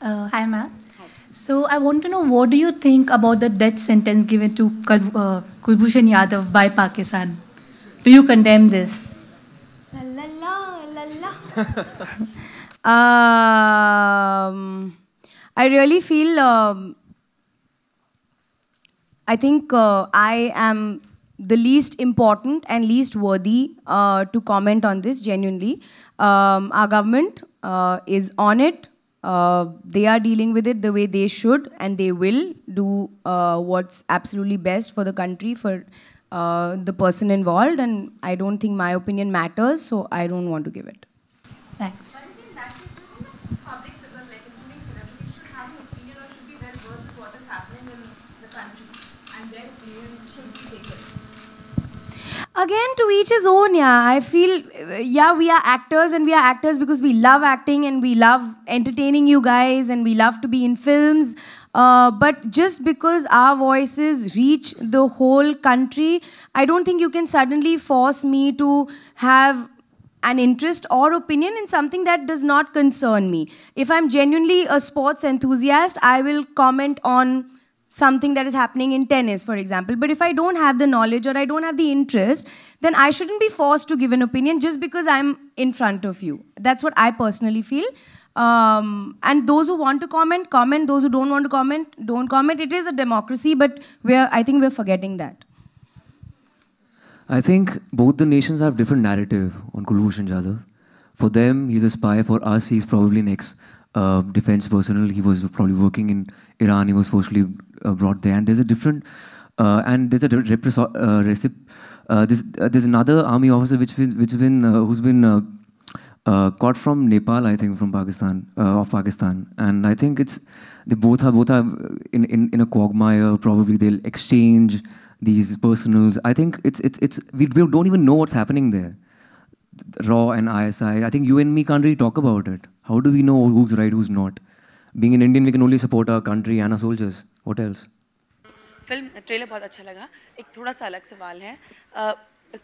Hi, ma'am. So I want to know, what do you think about the death sentence given to Kulbhushan Yadav by Pakistan? Do you condemn this? La la la la la. I really feel. I think I am the least important and least worthy to comment on this. Genuinely, our government is on it. They are dealing with it the way they should, and they will do what's absolutely best for the country, for the person involved. And I don't think my opinion matters, so I don't want to give it. Thanks. But I think that is the public figures, like including celebrities, should have an opinion or should be well versed with what is happening in the country, and their opinion should be taken. Again, to each his own. Yeah, I feel, yeah, we are actors, and we are actors because we love acting and we love entertaining you guys and we love to be in films. But just because our voices reach the whole country, I don't think you can suddenly force me to have an interest or opinion in something that does not concern me. If I'm genuinely a sports enthusiast, I will comment on something that is happening in tennis, for example. But if I don't have the knowledge or I don't have the interest, then I shouldn't be forced to give an opinion just because I'm in front of you. That's what I personally feel. And those who want to comment, comment. Those who don't want to comment, don't comment. It is a democracy, but I think we're forgetting that. I think both the nations have different narrative on Kulbhushan Jadhav. For them, he's a spy. For us, he's probably an ex-defense personnel. He was probably working in Iran. He was forcibly brought there. And there's a different, and there's a there's another army officer who's been caught from Nepal, I think, from Pakistan, of Pakistan. And I think they both are in a quagmire. Probably they'll exchange these personals. I think we don't even know what's happening there. RAW and ISI. I think you and me can't really talk about it. How do we know who's right, who's not? Being an Indian, we can only support our country and our soldiers. What else? Film trailer बहुत अच्छा लगा. एक थोड़ा सा अलग सवाल है.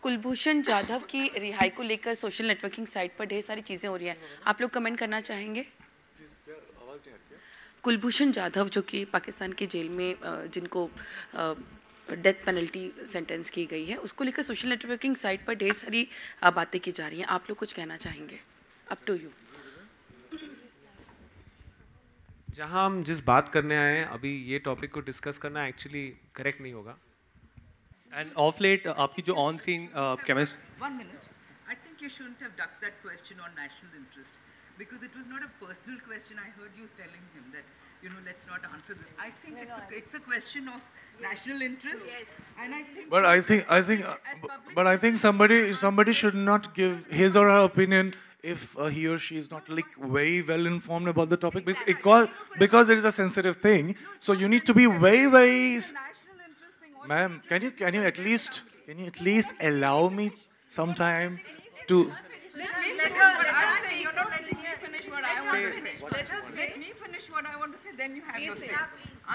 कुलभूषण जाधव की रिहाई को लेकर सोशल नेटवर्किंग साइट पर ढेर सारी चीज़ें हो रही हैं. आप लोग कमेंट करना चाहेंगे? कुलभूषण जाधव जो कि पाकिस्तान की जेल में जिनको डेथ पेनल्टी सेंटेंस की गई है, उसको लेकर सोशल नेटवर्किंग साइट पर ढेर सारी बातें की जा रही हैं. आप लोग कुछ कहना चाहेंगे? Up to you. जहां हम जिस बात करने आए हैं अभी ये टॉपिक को डिस्कस करना एक्चुअली करेक्ट नहीं होगा. एंड ऑफ लेट आपकी जो on screen chemist. One minute. I think you shouldn't have ducked that question on national interest because it was not a personal question. I heard you telling him that, let's not answer this. I think it's a question of national interest. Yes. And I think. But I think somebody should not give his or her opinion if he or she is not like very well informed about the topic, because it is a sensitive thing. So you need to be very. Ma'am, can you at least allow me some time to? Let me finish what I want to say. Let me finish what I want to say. Then you have your say.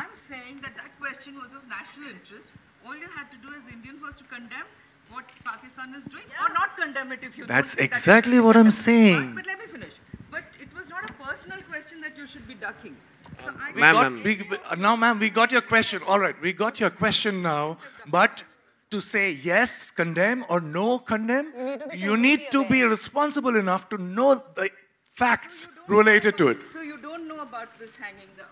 I'm saying that question was of national interest. All you had to do as Indians was to condemn what Pakistan is doing, or not condemn it if you. That's exactly what I'm saying. But let me finish. But it was not a personal question that you should be ducking. So Now, ma'am, we got your question. All right, we got your question now. But to say yes, condemn, or no, condemn, you need to be responsible enough to know the facts related to it. So you don't know about this hanging the.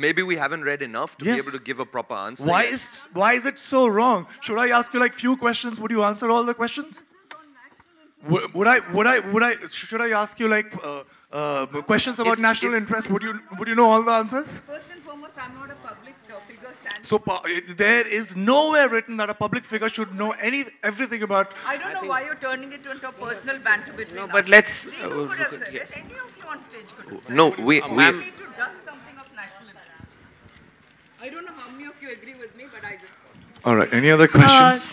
Maybe we haven't read enough to be able to give a proper answer. Why is it so wrong? Should I ask you like few questions? Would you answer all the questions? Should I ask you like questions about national interest? Would you know all the answers? First and foremost, I'm not a public figure. So there is nowhere written that a public figure should know everything about. I don't know why you're turning it into a personal banter between us. No, but let's. Yes. Any of you on stage could have said. No, we need to duck something of national interest. I don't know how many of you agree with me, but I just. All right. Any other questions?